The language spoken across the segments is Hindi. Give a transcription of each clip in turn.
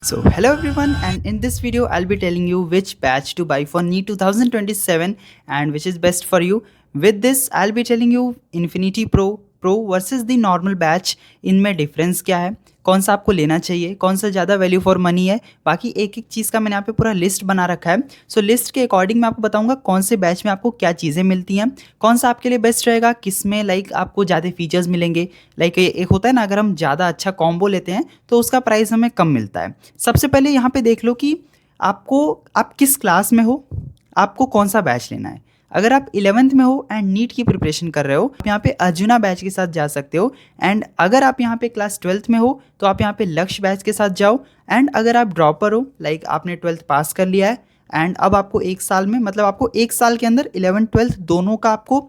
So hello everyone, and in this video I'll be telling you which batch to buy for NEET 2027 and which is best for you. With this I'll be telling you Infinity Pro versus the normal batch, इनमें डिफरेंस क्या है, कौन सा आपको लेना चाहिए, कौन सा ज़्यादा वैल्यू फॉर मनी है। बाकी एक एक चीज़ का मैंने यहाँ पे पूरा लिस्ट बना रखा है। सो लिस्ट के अकॉर्डिंग मैं आपको बताऊंगा कौन से बैच में आपको क्या चीज़ें मिलती हैं, कौन सा आपके लिए बेस्ट रहेगा, किस में आपको ज़्यादा फीचर्स मिलेंगे। एक होता है ना, अगर हम ज़्यादा अच्छा कॉम्बो लेते हैं तो उसका प्राइस हमें कम मिलता है। सबसे पहले यहाँ पे देख लो कि आप किस क्लास में हो, आपको कौन सा बैच लेना है। अगर आप 11th में हो एंड नीट की प्रिपरेशन कर रहे हो, आप यहाँ पे अर्जुना बैच के साथ जा सकते हो। एंड अगर आप यहाँ पे क्लास 12th में हो तो आप यहाँ पे लक्ष्य बैच के साथ जाओ। एंड अगर आप ड्रॉपर हो, आपने 12th पास कर लिया है एंड अब आपको एक साल में, आपको एक साल के अंदर 11th 12th दोनों का आपको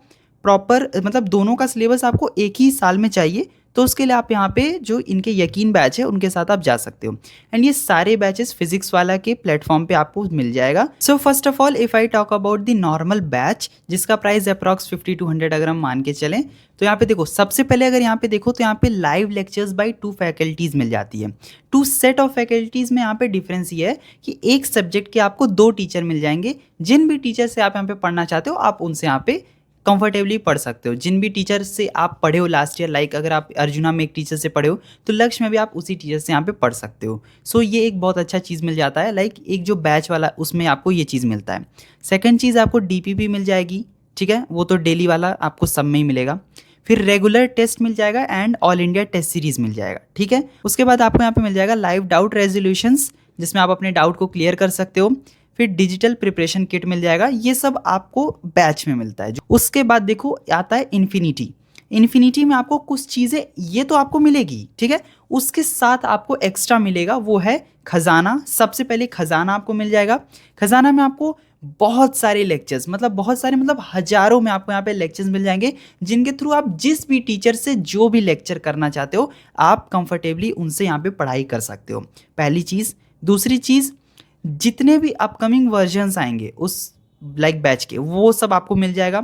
प्रॉपर, दोनों का सिलेबस आपको एक ही साल में चाहिए, तो उसके लिए आप यहाँ पे जो इनके यकीन बैच है उनके साथ आप जा सकते हो। एंड ये सारे बैचेस फिजिक्स वाला के प्लेटफॉर्म पे आपको मिल जाएगा। So first of all if I talk about the normal batch, जिसका प्राइस अप्रॉक्स 50 to 100 अगर हम मान के चलें, तो यहाँ पे देखो, सबसे पहले अगर यहाँ पे देखो तो यहाँ पे लाइव लेक्चर्स बाय 2 फैकल्टीज मिल जाती है। 2 सेट ऑफ फैकल्टीज में यहाँ पे डिफरेंस ये है कि एक सब्जेक्ट के आपको 2 टीचर मिल जाएंगे। जिन भी टीचर से आप यहाँ पे पढ़ना चाहते हो आप उनसे यहाँ पे कंफर्टेबली पढ़ सकते हो। जिन भी टीचर से आप पढ़े हो लास्ट ईयर, अगर आप अर्जुना में एक टीचर से पढ़े हो तो लक्ष्य में भी आप उसी टीचर से यहाँ पे पढ़ सकते हो। सो ये एक बहुत अच्छा चीज़ मिल जाता है। एक जो बैच वाला उसमें आपको ये चीज़ मिलता है। सेकंड चीज़ आपको डीपीपी मिल जाएगी, ठीक है, वो तो डेली वाला आपको सब में ही मिलेगा। फिर रेगुलर टेस्ट मिल जाएगा and all India test series मिल जाएगा, ठीक है। उसके बाद आपको यहाँ पे मिल जाएगा लाइव डाउट रेजोल्यूशंस, जिसमें आप अपने डाउट को क्लियर कर सकते हो। फिर डिजिटल प्रिपरेशन किट मिल जाएगा। ये सब आपको बैच में मिलता है। उसके बाद देखो आता है इन्फिनिटी में आपको कुछ चीज़ें ये तो आपको मिलेगी, ठीक है, उसके साथ आपको एक्स्ट्रा मिलेगा, वो है खजाना। सबसे पहले खजाना आपको मिल जाएगा। खजाना में आपको बहुत सारे लेक्चर्स, हजारों में आपको यहाँ पे लेक्चर्स मिल जाएंगे, जिनके थ्रू आप जिस भी टीचर से जो भी लेक्चर करना चाहते हो आप कंफर्टेबली उनसे यहाँ पे पढ़ाई कर सकते हो, पहली चीज़। दूसरी चीज़, जितने भी अपकमिंग वर्जन्स आएंगे उस बैच के, वो सब आपको मिल जाएगा।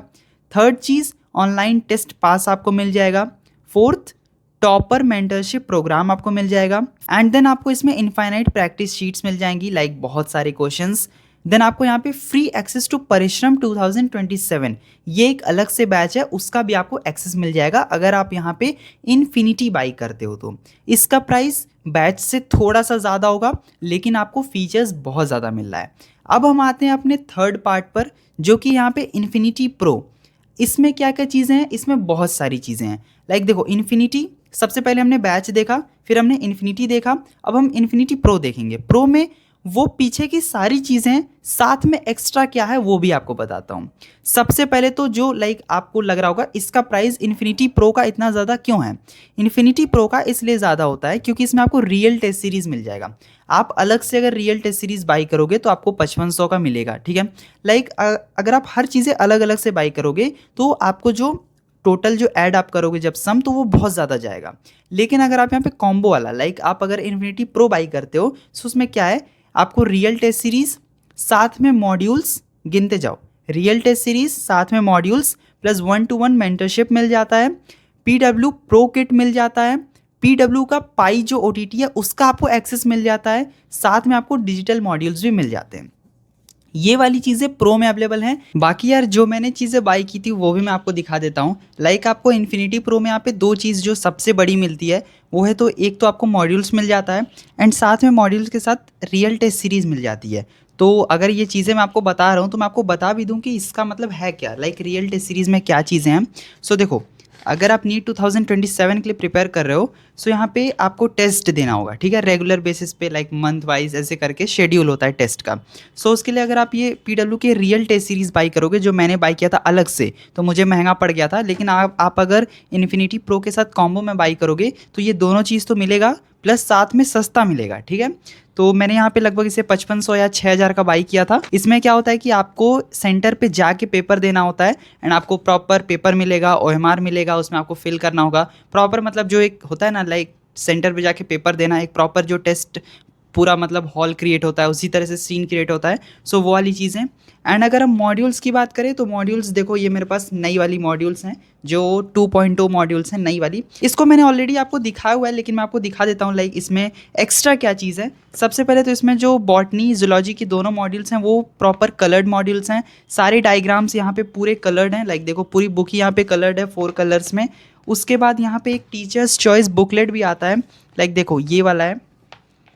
थर्ड चीज़, ऑनलाइन टेस्ट पास आपको मिल जाएगा। फोर्थ, टॉपर मेंटरशिप प्रोग्राम आपको मिल जाएगा। एंड देन आपको इसमें इनफाइनाइट प्रैक्टिस शीट्स मिल जाएंगी, बहुत सारे क्वेश्चंस। देन आपको यहाँ पे फ्री एक्सेस टू परिश्रम 2027, ये एक अलग से बैच है, उसका भी आपको एक्सेस मिल जाएगा अगर आप यहाँ पे इन्फिनिटी बाई करते हो तो। इसका प्राइस बैच से थोड़ा सा ज़्यादा होगा, लेकिन आपको फीचर्स बहुत ज़्यादा मिल रहा है। अब हम आते हैं अपने थर्ड पार्ट पर, जो कि यहाँ पे इन्फिनिटी प्रो। इसमें क्या क्या चीज़ें हैं, इसमें बहुत सारी चीज़ें हैं। देखो, इन्फिनिटी, सबसे पहले हमने बैच देखा, फिर हमने इन्फिनिटी देखा, अब हम इन्फिनिटी प्रो देखेंगे। प्रो में वो पीछे की सारी चीज़ें, साथ में एक्स्ट्रा क्या है वो भी आपको बताता हूँ। सबसे पहले तो जो आपको लग रहा होगा इसका प्राइस इन्फिनिटी प्रो का इतना ज़्यादा क्यों है। इन्फिनिटी प्रो का इसलिए ज़्यादा होता है क्योंकि इसमें आपको रियल टेस्ट सीरीज़ मिल जाएगा। आप अलग से अगर रियल टेस्ट सीरीज़ बाई करोगे तो आपको 5500 का मिलेगा, ठीक है। अगर आप हर चीज़ें अलग अलग से बाई करोगे तो आपको जो टोटल जो ऐड आप करोगे जब सम, तो वो बहुत ज़्यादा जाएगा। लेकिन अगर आप यहाँ पे कॉम्बो वाला, आप अगर इन्फिनिटी प्रो बाई करते हो तो उसमें क्या है, आपको रियल टेस्ट सीरीज साथ में मॉड्यूल्स, गिनते जाओ, रियल टेस्ट सीरीज साथ में मॉड्यूल्स प्लस 1-to-1 मेंटरशिप मिल जाता है। पीडब्ल्यू प्रो किट मिल जाता है। पीडब्ल्यू का पाई जो ओटीटी है उसका आपको एक्सेस मिल जाता है। साथ में आपको डिजिटल मॉड्यूल्स भी मिल जाते हैं। ये वाली चीज़ें प्रो में अवेलेबल हैं। बाकी यार जो मैंने चीज़ें बाई की थी वो भी मैं आपको दिखा देता हूँ। आपको इन्फिनिटी प्रो में यहाँ पे 2 चीज़ जो सबसे बड़ी मिलती है वो है, तो एक तो आपको मॉड्यूल्स मिल जाता है एंड साथ में मॉड्यूल्स के साथ रियल टेस्ट सीरीज़ मिल जाती है। तो अगर ये चीज़ें मैं आपको बता रहा हूँ तो मैं आपको बता भी दूँ कि इसका मतलब है क्या, रियल टेस्ट सीरीज़ में क्या चीज़ें हैं। सो देखो, अगर आप नीट 2027 के लिए प्रिपेयर कर रहे हो, सो यहाँ पे आपको टेस्ट देना होगा, ठीक है, रेगुलर बेसिस पे, मंथ वाइज ऐसे करके शेड्यूल होता है टेस्ट का। सो उसके लिए अगर आप ये पीडब्ल्यू के रियल टेस्ट सीरीज़ बाई करोगे, जो मैंने बाई किया था अलग से, तो मुझे महंगा पड़ गया था। लेकिन आप अगर इन्फिनिटी प्रो के साथ कॉम्बो में बाई करोगे तो ये दोनों चीज़ तो मिलेगा, प्लस साथ में सस्ता मिलेगा, ठीक है। तो मैंने यहाँ पे लगभग इसे 5500 या 6000 का बाई किया था। इसमें क्या होता है कि आपको सेंटर पे जाके पेपर देना होता है एंड आपको प्रॉपर पेपर मिलेगा, ओएमआर मिलेगा, उसमें आपको फिल करना होगा प्रॉपर, जो एक होता है ना, सेंटर पे जाके पेपर देना, एक प्रॉपर जो टेस्ट पूरा मतलब हॉल क्रिएट होता है, उसी तरह से सीन क्रिएट होता है। सो वो वाली चीज़ें। एंड अगर हम मॉड्यूल्स की बात करें तो मॉड्यूल्स देखो, ये मेरे पास नई वाली मॉड्यूल्स हैं जो 2.0 मॉड्यूल्स हैं, नई वाली। इसको मैंने ऑलरेडी आपको दिखाया हुआ है, लेकिन मैं आपको दिखा देता हूँ लाइक इसमें एक्स्ट्रा क्या चीज़ है। सबसे पहले तो इसमें जो बॉटनी जूलॉजी की दोनों मॉड्यूल्स हैं वो प्रॉपर कलर्ड मॉड्यूल्स हैं। सारे डायग्राम्स यहाँ पे पूरे कलर्ड हैं, लाइक देखो पूरी बुक ही यहाँ पे कलर्ड है 4 कलर्स में। उसके बाद यहाँ पे एक टीचर्स चॉइस बुकलेट भी आता है, लाइक देखो ये वाला है,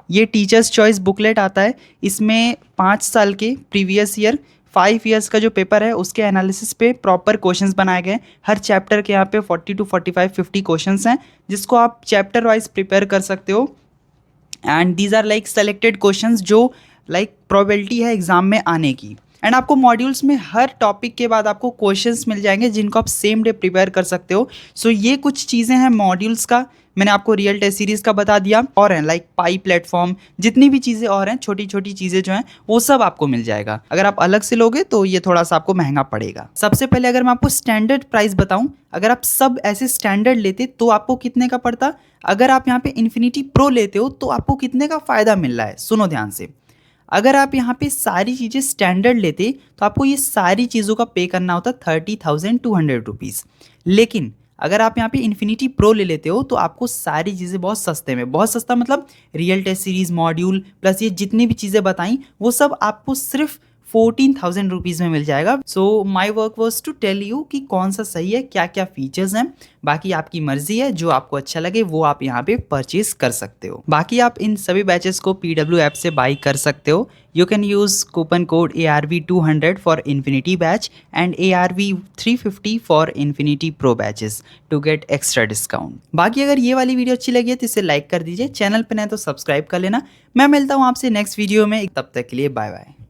ये टीचर्स चॉइस बुकलेट आता है। इसमें 5 साल के प्रीवियस ईयर 5 ईयर्स का जो पेपर है उसके एनालिसिस पे प्रॉपर क्वेश्चंस बनाए गए। हर चैप्टर के यहाँ पे 40 to 45 50 क्वेश्चंस हैं, जिसको आप चैप्टर वाइज प्रिपेयर कर सकते हो। And these are like selected questions जो लाइक प्रोबेबिलिटी है एग्जाम में आने की। एंड आपको मॉड्यूल्स में हर टॉपिक के बाद आपको क्वेश्चंस मिल जाएंगे जिनको आप सेम डे प्रिपेयर कर सकते हो। सो ये कुछ चीज़ें हैं मॉड्यूल्स का, मैंने आपको रियल टेस्ट सीरीज़ का बता दिया। और हैं लाइक पाई प्लेटफॉर्म, जितनी भी चीज़ें और हैं छोटी छोटी चीज़ें जो हैं वो सब आपको मिल जाएगा। अगर आप अलग से लोगे तो ये थोड़ा सा आपको महंगा पड़ेगा। सबसे पहले अगर मैं आपको स्टैंडर्ड प्राइस बताऊं, अगर आप सब ऐसे स्टैंडर्ड लेते तो आपको कितने का पड़ता। अगर आप यहाँ पे इन्फिनिटी प्रो लेते हो तो आपको कितने का फ़ायदा मिल रहा है, सुनो ध्यान से। अगर आप यहाँ पे सारी चीज़ें स्टैंडर्ड लेते तो आपको ये सारी चीज़ों का पे करना होता 30,200 रुपीज़। लेकिन अगर आप यहाँ पे इन्फिनिटी प्रो ले लेते हो तो आपको सारी चीज़ें बहुत सस्ते में, बहुत सस्ता मतलब real test series module plus ये जितनी भी चीज़ें बताई वो सब आपको सिर्फ 14,000 रुपीज़ में मिल जाएगा। So my work was to tell you कि कौन सा सही है, क्या क्या फीचर्स हैं। बाकी आपकी मर्जी है, जो आपको अच्छा लगे वो आप यहाँ पे परचेज कर सकते हो। बाकी आप इन सभी बैचेस को PW ऐप से बाई कर सकते हो। You can use coupon code ARV200 for infinity batch and ARV350 for infinity pro batches to get extra discount. बाकी अगर ये वाली वीडियो अच्छी लगी है तो इसे लाइक कर दीजिए, चैनल पर नए तो सब्सक्राइब कर लेना। मैं मिलता हूँ आपसे नेक्स्ट वीडियो में, तब तक के लिए बाय बाय।